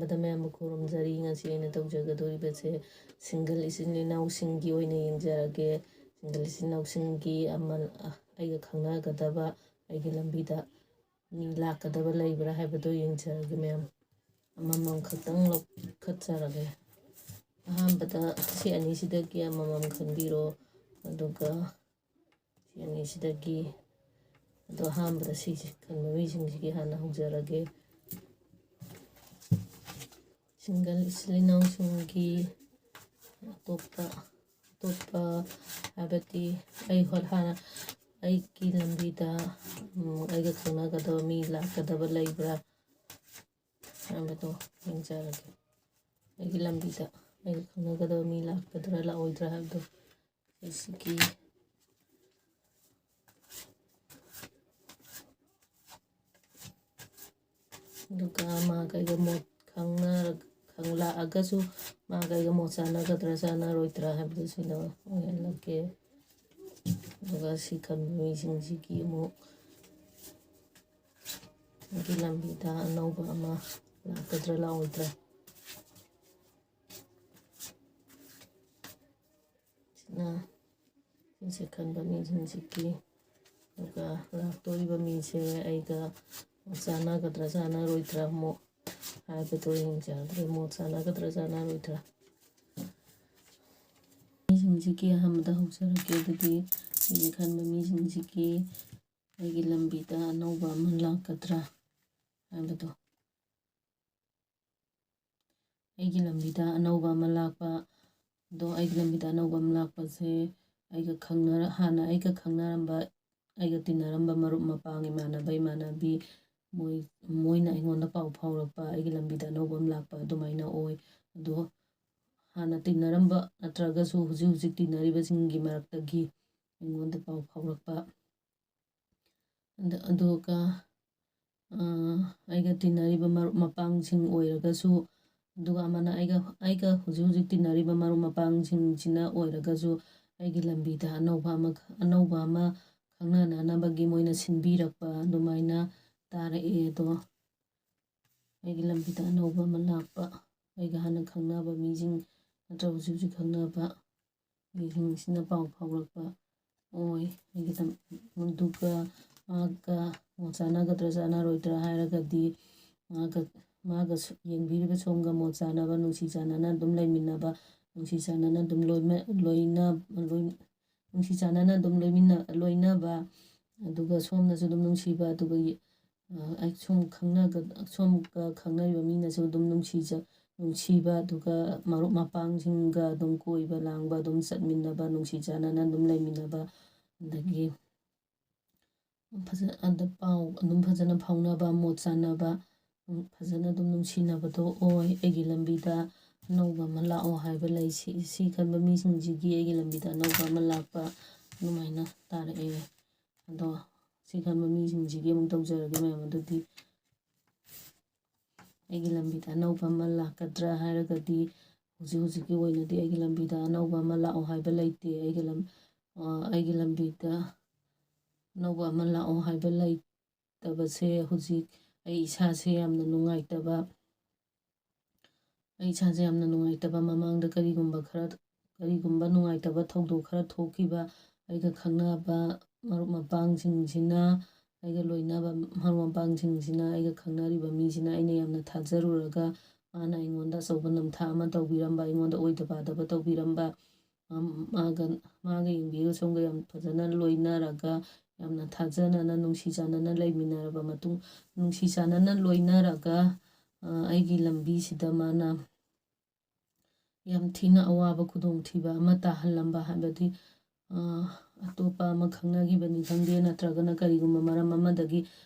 ꯑꯍꯥꯟꯕꯗ ꯃꯌꯥꯝꯕꯨ ꯈꯨꯔꯨꯝꯖꯔꯤ ꯉꯁꯤ ꯑꯩꯅ ꯇꯧꯖꯒꯗꯧꯔꯤꯕꯁꯦ ꯁꯤꯡꯒꯜ ꯏꯆꯤꯟ ꯏꯅꯥꯎꯁꯤꯡꯒꯤ ꯑꯣꯏꯅ ꯌꯦꯡꯖꯔꯒꯦ ꯁꯤꯡꯒꯜ ꯏꯆꯤꯟ ꯏꯅꯥꯎꯁꯤꯡꯒꯤ ꯑꯩꯒ ꯈꯪꯅꯒꯗꯕ ꯑꯩꯒꯤ ꯂꯝꯕꯤꯗ ꯃꯤ ꯂꯥꯛꯀꯗꯕ ꯂꯩꯕ꯭ꯔꯥ ꯍꯥꯏꯕꯗꯣ ꯌꯦꯡꯖꯔꯒꯦ ꯃꯌꯥꯝ ꯑꯃꯃꯝ ꯈꯛꯇꯪ ꯂꯧꯈꯠꯆꯔꯒꯦ ꯑꯍꯥꯟꯕꯗ ꯁꯤ ꯑꯅꯤꯁꯤꯗꯒꯤ ꯑꯃꯃꯝ ꯈꯟꯕꯤꯔꯣ ꯑꯗꯨꯒ ꯁꯤ ꯑꯅꯤꯁꯤꯗꯒꯤ ꯑꯗꯣ ꯑꯍꯥꯟꯕꯗ ꯁꯤꯁꯦ ꯈꯟꯕ ꯃꯤꯁꯤꯡꯁꯤꯒꯤ ꯍꯥꯟꯅ ꯍꯧꯖꯔꯒꯦ ꯁꯤꯡꯒꯜ ꯏꯆꯤꯜ ꯏꯅꯥꯎꯁꯤꯡꯒꯤ ꯑꯇꯣꯞꯄ ꯍꯥꯏꯕꯗꯤ ꯍꯥꯟꯅ ꯑꯩꯒꯤ ꯂꯝꯕꯤꯗ ꯑꯩꯒ ꯈꯪꯅꯒꯗꯕ ꯃꯤ ꯂꯥꯛꯀꯗꯕ ꯂꯩꯕ꯭ꯔꯥ ꯍꯥꯏꯕꯗꯣ ꯌꯦꯡꯖꯔꯒꯦ ꯑꯩꯒꯤ ꯂꯝꯕꯤꯗ ꯑꯩꯒ ꯈꯪꯅꯒꯗꯕ ꯃꯤ ꯂꯥꯛꯀꯗ꯭ꯔꯥ ꯂꯥꯛꯑꯣꯏꯗ꯭ꯔꯥ ꯍꯥꯏꯕꯗꯣ ꯁꯤꯒꯤ ꯑꯗꯨꯒ ꯃꯥꯒ ꯑꯩꯒ ꯃꯣꯠ ꯂꯥꯛꯑꯒꯁꯨ ꯃꯥꯒ ꯑꯩꯒ ꯃꯣꯠ ꯆꯥꯟꯅꯒꯗ꯭ꯔꯥ ꯆꯥꯟꯅꯔꯣꯏꯗ꯭ꯔꯥ ꯍꯥꯏꯕꯗꯨ ꯁꯤꯗ ꯑꯣꯏꯍꯜꯂꯒꯦ ꯑꯗꯨꯒ ꯁꯤ ꯈꯟꯕ ꯃꯤꯁꯤꯡꯁꯤꯒꯤ ꯑꯃꯨꯛ ꯑꯩꯒꯤ ꯂꯝꯕꯤꯗ ꯑꯅꯧꯕ ꯑꯃ ꯂꯥꯛꯀꯗ꯭ꯔꯥ ꯂꯥꯛꯑꯣꯏꯗ꯭ꯔꯥ ꯁꯤꯁꯦ ꯈꯟꯕ ꯃꯤꯁꯤꯡꯁꯤꯒꯤ ꯑꯗꯨꯒ ꯂꯥꯛꯇꯣꯔꯤꯕ ꯃꯤꯁꯦ ꯑꯩꯒ ꯆꯥꯟꯅꯒꯗ꯭ꯔꯥ ꯆꯥꯟꯅꯔꯣꯏꯗ꯭ꯔꯥ ꯑꯃꯨꯛ ꯍꯥꯏꯕꯗꯣ ꯌꯦꯡꯖꯗ꯭ꯔꯦ ꯃꯣꯠ ꯆꯥꯟꯅꯒꯗ꯭ꯔꯥ ꯆꯥꯟꯅꯔꯣꯏꯗ꯭ꯔꯥ ꯃꯤꯁꯤꯡꯁꯤꯒꯤ ꯑꯍꯥꯟꯕꯗ ꯍꯧꯖꯔꯒꯦ ꯑꯗꯨꯗꯤ ꯑꯩꯒꯤ ꯈꯟꯕ ꯃꯤꯁꯤꯡꯁꯤꯒꯤ ꯑꯩꯒꯤ ꯂꯝꯕꯤꯗ ꯑꯅꯧꯕ ꯑꯃ ꯂꯥꯛꯀꯗ꯭ꯔꯥ ꯍꯥꯏꯕꯗꯣ ꯑꯩꯒꯤ ꯂꯝꯕꯤꯗ ꯑꯅꯧꯕ ꯑꯃ ꯂꯥꯛꯄ ꯑꯗꯣ ꯑꯩꯒꯤ ꯂꯝꯕꯤꯗ ꯑꯅꯧꯕ ꯑꯃ ꯂꯥꯛꯄꯁꯦ ꯍꯥꯟꯅ ꯑꯩꯒ ꯈꯪꯅꯔꯝꯕ ꯑꯩꯒ ꯇꯤꯟꯅꯔꯝꯕ ꯃꯔꯨꯞ ꯃꯄꯥꯡ ꯏꯃꯥꯟꯅꯕꯤ ꯃꯣꯏꯅ ꯑꯩꯉꯣꯟꯗ ꯄꯥꯎ ꯐꯥꯎꯔꯛꯄ ꯑꯩꯒꯤ ꯂꯝꯕꯤꯗ ꯑꯅꯧꯕ ꯑꯃ ꯂꯥꯛꯄ ꯑꯗꯨꯃꯥꯏꯅ ꯑꯣꯏ ꯑꯗꯣ ꯍꯥꯟꯅ ꯇꯤꯟꯅꯔꯝꯕ ꯅꯠꯇ꯭ꯔꯒꯁꯨ ꯍꯧꯖꯤꯛ ꯍꯧꯖꯤꯛ ꯇꯤꯟꯅꯔꯤꯕꯁꯤꯡꯒꯤ ꯃꯔꯛꯇꯒꯤ ꯑꯩꯉꯣꯟꯗ ꯄꯥꯎ ꯐꯥꯎꯔꯛꯄ ꯑꯗꯨꯒ ꯑꯩꯒ ꯇꯤꯟꯅꯔꯤꯕ ꯃꯔꯨꯞ ꯃꯄꯥꯡꯁꯤꯡ ꯑꯣꯏꯔꯒꯁꯨ ꯑꯗꯨꯒ ꯑꯃꯅ ꯑꯩꯒ ꯍꯧꯖꯤꯛ ꯍꯧꯖꯤꯛ ꯇꯤꯟꯅꯔꯤꯕ ꯃꯔꯨꯞ ꯃꯄꯥꯡꯁꯤꯡꯁꯤꯅ ꯑꯣꯏꯔꯒꯁꯨ ꯑꯩꯒꯤ ꯂꯝꯕꯤꯗ ꯑꯅꯧꯕ ꯑꯃ ꯈꯪꯅꯅꯅꯕꯒꯤ ꯃꯣꯏꯅ ꯁꯤꯟꯕꯤꯔꯛꯄ ꯑꯗꯨꯃꯥꯏꯅ ꯇꯥꯔꯛꯑꯦ ꯑꯗꯣ ꯑꯩꯒꯤ ꯂꯝꯕꯤꯗ ꯑꯅꯧꯕ ꯑꯃ ꯂꯥꯛꯄ ꯑꯩꯒ ꯍꯥꯟꯅ ꯈꯪꯅꯕ ꯃꯤꯁꯤꯡ ꯅꯠꯇ꯭ꯔꯒ ꯍꯧꯖꯤꯛ ꯍꯧꯖꯤꯛ ꯈꯪꯅꯕ ꯃꯤꯁꯤꯡꯁꯤꯅ ꯄꯥꯎ ꯐꯥꯎꯔꯛꯄ ꯑꯣꯏ ꯑꯗꯨꯒ ꯃꯥꯒ ꯃꯣꯠ ꯆꯥꯟꯅꯒꯗ꯭ꯔꯥ ꯆꯥꯟꯅꯔꯣꯏꯗ꯭ꯔꯥ ꯍꯥꯏꯔꯒꯗꯤ ꯃꯥꯒ ꯌꯦꯡꯕꯤꯔꯤꯕ ꯁꯣꯝꯒ ꯃꯣꯠ ꯆꯥꯟꯅꯕ ꯅꯨꯡꯁꯤ ꯆꯥꯟꯅꯅ ꯑꯗꯨꯝ ꯂꯩꯃꯤꯟꯅꯕ ꯅꯨꯡꯁꯤ ꯆꯥꯟꯅꯅ ꯑꯗꯨꯝ ꯅꯨꯡꯁꯤ ꯆꯥꯟꯅꯅ ꯑꯗꯨꯝ ꯂꯣꯏꯅꯕ ꯑꯗꯨꯒ ꯁꯣꯝꯅꯁꯨ ꯑꯗꯨꯝ ꯅꯨꯡꯁꯤꯕ ꯑꯗꯨꯒ ꯁꯣꯝꯒ ꯈꯪꯅꯔꯤꯕ ꯃꯤꯅꯁꯨ ꯑꯗꯨꯝ ꯅꯨꯡꯁꯤꯕ ꯑꯗꯨꯒ ꯃꯔꯨꯞ ꯃꯄꯥꯡꯁꯤꯡꯒ ꯑꯗꯨꯝ ꯀꯣꯏꯕ ꯂꯥꯡꯕ ꯑꯗꯨꯝ ꯆꯠꯃꯤꯟꯅꯕ ꯅꯨꯡꯁꯤ ꯆꯥꯟꯅꯅ ꯑꯗꯨꯝ ꯂꯩꯃꯤꯟꯅꯕ ꯑꯗꯒꯤ ꯄꯥꯎ ꯑꯗꯨꯝ ꯐꯖꯅ ꯐꯥꯎꯅꯕ ꯃꯣꯠ ꯆꯥꯟꯅꯕ ꯐꯖꯅ ꯑꯗꯨꯝ ꯅꯨꯡꯁꯤꯅꯕꯗꯣ ꯑꯣꯏ ꯑꯩꯒꯤ ꯂꯝꯕꯤꯗ ꯑꯅꯧꯕ ꯑꯃ ꯂꯥꯛꯑꯣ ꯍꯥꯏꯕ ꯂꯩ ꯁꯤ ꯈꯟꯕ ꯃꯤꯁꯤꯡꯁꯤꯒꯤ ꯑꯩꯒꯤ ꯂꯝꯕꯤꯗ ꯑꯅꯧꯕ ꯑꯃ ꯂꯥꯛꯄ ꯑꯗꯨꯃꯥꯏꯅ ꯇꯥꯔꯛꯑꯦ ꯑꯗꯣ ꯁꯤ ꯈꯟꯕ ꯃꯤꯁꯤꯡꯁꯤꯒꯤ ꯑꯃꯨꯛ ꯇꯧꯖꯔꯒꯦ ꯃꯌꯥꯝ ꯑꯗꯨꯗꯤ ꯑꯩꯒꯤ ꯂꯝꯕꯤꯗ ꯑꯅꯧꯕ ꯑꯃ ꯂꯥꯛꯀꯗ꯭ꯔꯥ ꯍꯥꯏꯔꯒꯗꯤ ꯍꯧꯖꯤꯛ ꯍꯧꯖꯤꯛꯀꯤ ꯑꯣꯏꯅꯗꯤ ꯑꯩꯒꯤ ꯂꯝꯕꯤꯗ ꯑꯅꯧꯕ ꯑꯃ ꯂꯥꯛꯑꯣ ꯍꯥꯏꯕ ꯂꯩꯇꯦ ꯑꯩꯒꯤ ꯂꯝꯕꯤꯗ ꯑꯅꯧꯕ ꯑꯃ ꯂꯥꯛꯑꯣ ꯍꯥꯏꯕ ꯂꯩꯇꯕꯁꯦ ꯍꯧꯖꯤꯛ ꯑꯩ ꯏꯁꯥꯁꯦ ꯌꯥꯝꯅ ꯅꯨꯡꯉꯥꯏꯇꯕ ꯃꯃꯥꯡꯗ ꯀꯔꯤꯒꯨꯝꯕ ꯅꯨꯡꯉꯥꯏꯇꯕ ꯊꯧꯗꯣꯛ ꯈꯔ ꯊꯣꯛꯈꯤꯕ ꯑꯩꯒ ꯈꯪꯅꯕ ꯃꯔꯨꯞ ꯃꯄꯥꯡꯁꯤꯡꯁꯤꯅ ꯑꯩꯒ ꯂꯣꯏꯅꯕ ꯃꯔꯨꯞ ꯃꯄꯥꯡꯁꯤꯡꯁꯤꯅ ꯑꯩꯒ ꯈꯪꯅꯔꯤꯕ ꯃꯤꯁꯤꯅ ꯑꯩꯅ ꯌꯥꯝꯅ ꯊꯥꯖꯔꯨꯔꯒ ꯃꯥꯅ ꯑꯩꯉꯣꯟꯗ ꯑꯆꯧꯕ ꯅꯝꯊꯥꯛ ꯑꯃ ꯇꯧꯕꯤꯔꯝꯕ ꯑꯩꯉꯣꯟꯗ ꯑꯣꯏꯗ ꯄꯥꯗꯕ ꯇꯧꯕꯤꯔꯝꯕ ꯃꯥꯒ ꯌꯦꯡꯕꯤꯔꯒ ꯁꯣꯝꯒ ꯌꯥꯝ ꯐꯖꯅ ꯂꯣꯏꯅꯔꯒ ꯌꯥꯝꯅ ꯊꯥꯖꯅꯅ ꯅꯨꯡꯁꯤ ꯆꯥꯟꯅꯅ ꯂꯩꯃꯤꯟꯅꯔꯕ ꯃꯇꯨꯡ ꯅꯨꯡꯁꯤ ꯆꯥꯟꯅꯅ ꯂꯣꯏꯅꯔꯒ ꯑꯩꯒꯤ ꯂꯝꯕꯤꯁꯤꯗ ꯃꯥꯅ ꯌꯥꯝ ꯊꯤꯅ ꯑꯋꯥꯕ ꯈꯨꯗꯣꯡꯊꯤꯕ ꯑꯃ ꯇꯥꯍꯜꯂꯝꯕ ꯍꯥꯏꯕꯗꯤ ꯑꯇꯣꯞꯄ ꯑꯃ ꯈꯪꯅꯈꯤꯕꯅꯤ ꯈꯪꯗꯦ ꯅꯠꯇ꯭ꯔꯒꯅ ꯀꯔꯤꯒꯨꯝꯕ ꯃꯔꯝ ꯑꯃꯗꯒꯤ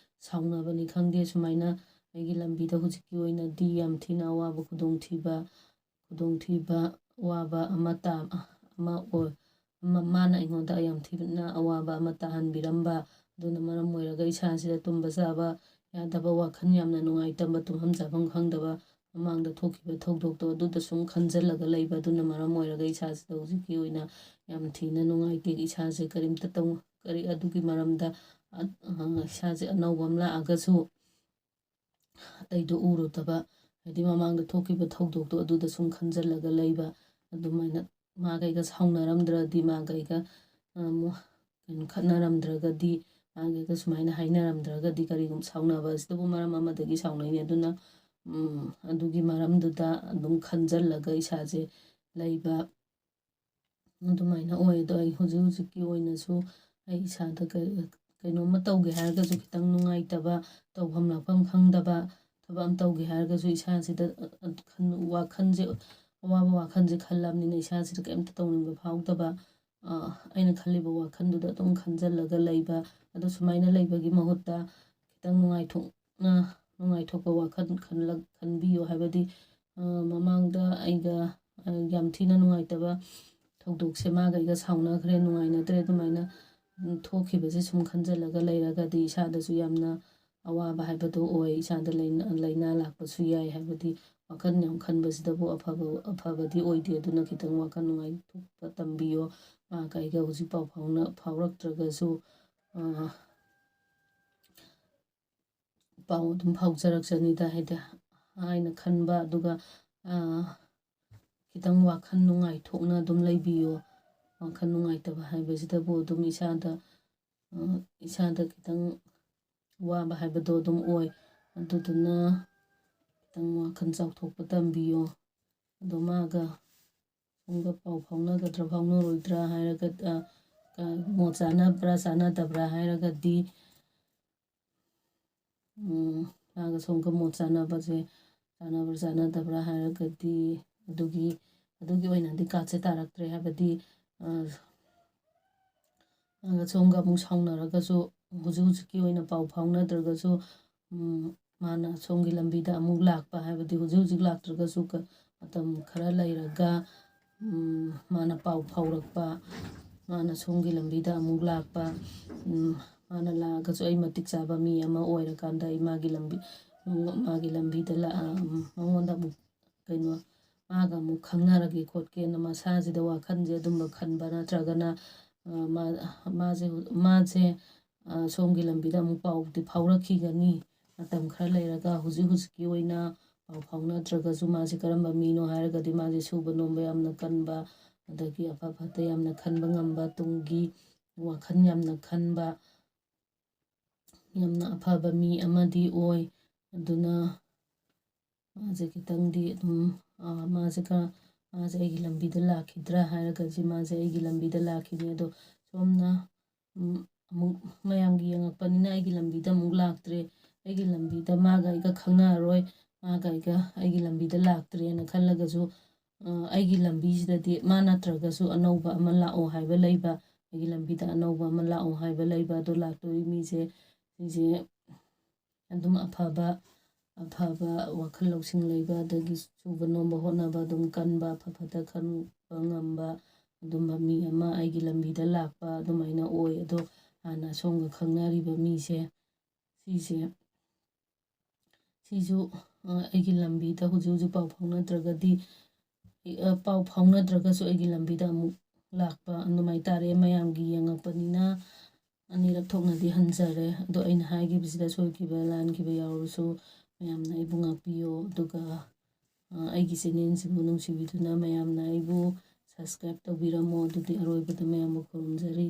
ꯁꯥꯎꯅꯕꯅꯤ ꯈꯪꯗꯦ ꯁꯨꯃꯥꯏꯅ ꯑꯩꯒꯤ ꯂꯝꯕꯤꯗ ꯍꯧꯖꯤꯛꯀꯤ ꯑꯣꯏꯅꯗꯤ ꯌꯥꯝ ꯊꯤꯅ ꯑꯋꯥꯕ ꯈꯨꯗꯣꯡꯊꯤꯕ ꯑꯋꯥꯕ ꯑꯃ ꯑꯣꯏ ꯃꯥꯅ ꯑꯩꯉꯣꯟꯗ ꯌꯥꯝ ꯊꯤꯅ ꯑꯋꯥꯕ ꯑꯃ ꯇꯥꯍꯟꯕꯤꯔꯝꯕ ꯑꯗꯨꯅ ꯃꯔꯝ ꯑꯣꯏꯔꯒ ꯏꯁꯥꯁꯤꯗ ꯇꯨꯝꯕ ꯆꯥꯕ ꯌꯥꯗꯕ ꯋꯥꯈꯜ ꯌꯥꯝꯅ ꯅꯨꯡꯉꯥꯏꯇꯕ ꯇꯨꯝꯐꯝ ꯆꯥꯐꯝ ꯈꯪꯗꯕ ꯃꯃꯥꯡꯗ ꯊꯣꯛꯈꯤꯕ ꯊꯧꯗꯣꯛꯇꯣ ꯑꯗꯨꯗ ꯁꯨꯝ ꯈꯟꯖꯤꯜꯂꯒ ꯂꯩꯕ ꯑꯗꯨꯅ ꯃꯔꯝ ꯑꯣꯏꯔꯒ ꯏꯁꯥꯁꯤꯗ ꯍꯧꯖꯤꯛꯀꯤ ꯑꯣꯏꯅ ꯌꯥꯝ ꯊꯤꯅ ꯅꯨꯡꯉꯥꯏꯇꯦ ꯏꯁꯥꯁꯦ ꯑꯗꯨꯒꯤ ꯃꯔꯝꯗ ꯏꯁꯥꯁꯦ ꯑꯅꯧꯕ ꯑꯃ ꯂꯥꯛꯑꯒꯁꯨ ꯑꯇꯩꯗꯣ ꯎꯔꯨꯗꯕ ꯍꯥꯏꯗꯤ ꯃꯃꯥꯡꯗ ꯊꯣꯛꯈꯤꯕ ꯊꯧꯗꯣꯛꯇꯣ ꯑꯗꯨꯗ ꯁꯨꯝ ꯈꯟꯖꯤꯜꯂꯒ ꯂꯩꯕ ꯑꯗꯨꯃꯥꯏꯅ ꯃꯥꯒꯩꯒ ꯁꯥꯎꯅꯔꯝꯗ꯭ꯔꯗꯤ ꯃꯥꯒꯩꯒ ꯀꯩꯅꯣ ꯈꯠꯅꯔꯝꯗ꯭ꯔꯒꯗꯤ ꯃꯥꯒꯩꯒ ꯁꯨꯃꯥꯏꯅ ꯍꯥꯏꯅꯔꯝꯗ꯭ꯔꯒꯗꯤ ꯀꯔꯤꯒꯨꯝꯕ ꯁꯥꯎꯅꯕ ꯑꯁꯤꯗꯕꯨ ꯃꯔꯝ ꯑꯃꯗꯒꯤ ꯁꯥꯎꯅꯩꯅꯤ ꯑꯗꯨꯅ ꯑꯗꯨꯒꯤ ꯃꯔꯝꯗꯨꯗ ꯑꯗꯨꯝ ꯈꯟꯖꯤꯜꯂꯒ ꯏꯁꯥꯁꯦ ꯂꯩꯕ ꯑꯗꯨꯃꯥꯏꯅ ꯑꯣꯏ ꯑꯗꯣ ꯑꯩ ꯍꯧꯖꯤꯛ ꯍꯧꯖꯤꯛꯀꯤ ꯑꯣꯏꯅꯁꯨ ꯑꯩ ꯏꯁꯥꯗ ꯀꯩꯅꯣꯝꯃ ꯇꯧꯒꯦ ꯍꯥꯏꯔꯒꯁꯨ ꯈꯤꯇꯪ ꯅꯨꯡꯉꯥꯏꯇꯕ ꯇꯧꯐꯝ ꯂꯥꯛꯐꯝ ꯈꯪꯗꯕ ꯊꯕꯛ ꯑꯃ ꯇꯧꯒꯦ ꯍꯥꯏꯔꯒꯁꯨ ꯏꯁꯥꯁꯤꯗ ꯋꯥꯈꯜꯁꯦ ꯑꯋꯥꯕ ꯋꯥꯈꯜꯁꯦ ꯈꯜꯂꯕꯅꯤꯅ ꯏꯁꯥꯁꯤꯗ ꯀꯩꯝꯇ ꯇꯧꯅꯤꯡꯕ ꯐꯥꯎꯗꯕ ꯑꯩꯅ ꯈꯜꯂꯤꯕ ꯋꯥꯈꯜꯗꯨꯗ ꯑꯗꯨꯝ ꯈꯟꯖꯤꯜꯂꯒ ꯂꯩꯕ ꯑꯗꯣ ꯁꯨꯃꯥꯏꯅ ꯂꯩꯕꯒꯤ ꯃꯍꯨꯠꯇ ꯈꯤꯇꯪ ꯅꯨꯡꯉꯥꯏꯊꯣꯛꯄ ꯋꯥꯈꯜ ꯈꯟꯕꯤꯌꯨ ꯍꯥꯏꯕꯗꯤ ꯃꯃꯥꯡꯗ ꯑꯩꯒ ꯌꯥꯝ ꯊꯤꯅ ꯅꯨꯡꯉꯥꯏꯇꯕ ꯊꯧꯗꯣꯛꯁꯦ ꯃꯥꯒꯩꯒ ꯁꯥꯎꯅꯈ꯭ꯔꯦ ꯅꯨꯡꯉꯥꯏꯅꯗ꯭ꯔꯦ ꯑꯗꯨꯃꯥꯏꯅ ꯊꯣꯛꯈꯤꯕꯁꯦ ꯁꯨꯝ ꯈꯟꯖꯤꯜꯂꯒ ꯂꯩꯔꯒꯗꯤ ꯏꯁꯥꯗꯁꯨꯌꯥꯝꯅ ꯑꯋꯥꯕ ꯍꯥꯏꯕꯗꯣ ꯑꯣꯏ ꯏꯁꯥꯗ ꯂꯥꯏꯅꯥ ꯂꯥꯛꯄꯁꯨ ꯌꯥꯏ ꯍꯥꯏꯕꯗꯤ ꯋꯥꯈꯜ ꯌꯥꯝ ꯈꯟꯕꯁꯤꯗꯕꯨ ꯑꯐꯕꯗꯤ ꯑꯣꯏꯗꯦ ꯑꯗꯨꯅ ꯈꯤꯇꯪ ꯋꯥꯈꯜ ꯅꯨꯡꯉꯥꯏꯊꯣꯛꯄ ꯇꯝꯕꯤꯌꯣ ꯃꯥꯒꯩꯒ ꯍꯧꯖꯤꯛ ꯄꯥꯎ ꯐꯥꯎꯔꯛꯇ꯭ꯔꯒꯁꯨ ꯄꯥꯎ ꯑꯗꯨꯝ ꯐꯥꯎꯖꯔꯛꯆꯅꯤꯗ ꯍꯥꯏꯅ ꯈꯟꯕ ꯑꯗꯨꯒ खितंग वाखन नुंगाइथोकना अदुम लैबियो वाखन नुंगाइतबा हाइबसिदबो अदुम इसादा खितंग वाबा हाइबदो अदुम ओय अदुदुना खितंग वाखन चाउथोकपा तंबियो अदो मागा संगा पाउ फाउनागद्रा फाउनरोइद्रा हाइरगा मो चानादब्रा हाइरगदि मागा संगा मो चानाबजे चानादब्रा हाइरगदि अदुगी ओइनादि काचे तारक्त्रे हाइबदि सोंगा अमुक साउनरगसु हुजुकी ओइना पाउ फाउनद्रगसु माना सोंगी लंबीदा अमुक लाक्पा हाइबदि हुजुक लाक्त्रगसु मतम खरा लैरगा माना पाउ फाउरक्पा माना सोंगी लंबीदा अमुक लाक्पा माना लागसु अइ मतिक चाबा मी अमा ओइरकांदा अइ मागी लंबीदा मंगोंदा अमुक कइनो मागा अमुक खंगनारगे खोटकेना मसाजिदा वाखनजे अदुम्बा खनबा नत्रगना माजे सोंगी लंबीदा अमुक पाउदी फाउरखिगनी मतम खरा लैरगा हुजुकी ओइना पाउ फाउनद्रगसु माजे करम्बा मीनो हाइरगदि माजे सुबा नोंबा यामना कनबा अदगी अफा फते यामना खनबा ngamba तुंगी वाखन यामना खनबा यामना अफाबा मी अमदि ओय अदुना माजे खितंगदी अदुम माजे अꯩꯒꯤ ꯂꯝꯕꯤꯗ ꯂꯥꯛꯈꯤꯗ꯭ꯔꯥ ꯍꯥꯏꯔꯒꯗꯤ ꯃꯥꯁꯦ ꯑꯩꯒꯤ ꯂꯝꯕꯤꯗ ꯂꯥꯛꯈꯤꯅꯤ ꯑꯗꯣ ꯁꯣꯝꯅ ꯑꯃꯨꯛ ꯃꯌꯥꯝꯒꯤ ꯌꯦꯡꯉꯛꯄꯅꯤꯅ ꯑꯩꯒꯤ ꯂꯝꯕꯤꯗ ꯑꯃꯨꯛ ꯂꯥꯛꯇ꯭ꯔꯦ ꯑꯩꯒꯤ ꯂꯝꯕꯤꯗ ꯃꯥꯒ ꯑꯩꯒ ꯈꯪꯅꯔꯔꯣꯏ ꯃꯥꯒ ꯑꯩꯒ ꯑꯩꯒꯤ ꯂꯝꯕꯤꯗ ꯂꯥꯛꯇ꯭ꯔꯦꯅ ꯈꯜꯂꯒꯁꯨ ꯑꯩꯒꯤ ꯂꯝꯕꯤꯁꯤꯗꯗꯤ ꯃꯥ ꯅꯠꯇ꯭ꯔꯒꯁꯨ ꯑꯅꯧꯕ ꯑꯃ ꯂꯥꯛꯑꯣ ꯍꯥꯏꯕ ꯂꯩꯕ ꯑꯩꯒꯤ ꯂꯝꯕꯤꯗ ꯑꯅꯧꯕ ꯑꯃ ꯂꯥꯛꯑꯣ ꯍꯥꯏꯕ ꯂꯩꯕ ꯑꯗꯣ ꯂꯥꯛꯇꯣꯔꯤ ꯃꯤꯁꯦ ꯁꯤꯁꯦ ꯑꯗꯨꯝ ꯑꯐꯕ ꯋꯥꯈꯜ ꯂꯧꯁꯤꯡ ꯂꯩꯕ ꯑꯗꯒꯤ ꯁꯨꯕ ꯅꯣꯝꯕ ꯍꯣꯠꯅꯕ ꯑꯗꯨꯝ ꯀꯟꯕ ꯑꯐ ꯐꯠꯇ ꯈꯟꯕ ꯉꯝꯕ ꯑꯗꯨꯝꯕ ꯃꯤ ꯑꯃ ꯑꯩꯒꯤ ꯂꯝꯕꯤꯗ ꯂꯥꯛꯄ ꯑꯗꯨꯃꯥꯏꯅ ꯑꯣꯏ ꯑꯗꯣ ꯍꯥꯟꯅ ꯁꯣꯝꯒ ꯈꯪꯅꯔꯤꯕ ꯃꯤꯁꯦ ꯁꯤꯁꯨ ꯑꯩꯒꯤ ꯂꯝꯕꯤꯗ ꯍꯧꯖꯤꯛ ꯄꯥꯎ ꯐꯥꯎꯅꯗ꯭ꯔꯒꯗꯤ ꯄꯥꯎ ꯐꯥꯎꯅꯗ꯭ꯔꯒꯁꯨ ꯑꯩꯒꯤ ꯂꯝꯕꯤꯗ ꯑꯃꯨꯛ ꯂꯥꯛꯄ ꯑꯗꯨꯃꯥꯏꯅ ꯇꯥꯔꯦ ꯃꯌꯥꯝꯒꯤ ꯌꯦꯡꯉꯛꯄꯅꯤꯅ ꯑꯅꯤꯔꯛ ꯊꯣꯛꯅꯗꯤ ꯍꯟꯖꯔꯦ ꯑꯗꯣ ꯑꯩꯅ ꯍꯥꯏꯈꯤꯕꯁꯤꯗ ꯁꯣꯏꯈꯤꯕ ꯂꯥꯟꯈꯤꯕ ꯌꯥꯎꯔꯁꯨ ꯃꯌꯥꯝꯅ ꯑꯩꯕꯨ ꯉꯥꯛꯄꯤꯌꯣ ꯑꯗꯨꯒ ꯑꯩꯒꯤ ꯆꯦꯅꯦꯜꯁꯤꯕꯨ ꯅꯨꯡꯁꯤꯕꯤꯗꯨꯅ ꯃꯌꯥꯝꯅ ꯑꯩꯕꯨ ꯁꯕꯁꯀ꯭ꯔꯥꯏꯕ ꯇꯧꯕꯤꯔꯝꯃꯣ ꯑꯗꯨꯗꯤ ꯑꯔꯣꯏꯕꯗ ꯃꯌꯥꯝꯕꯨ ꯈꯨꯔꯨꯝꯖꯔꯤ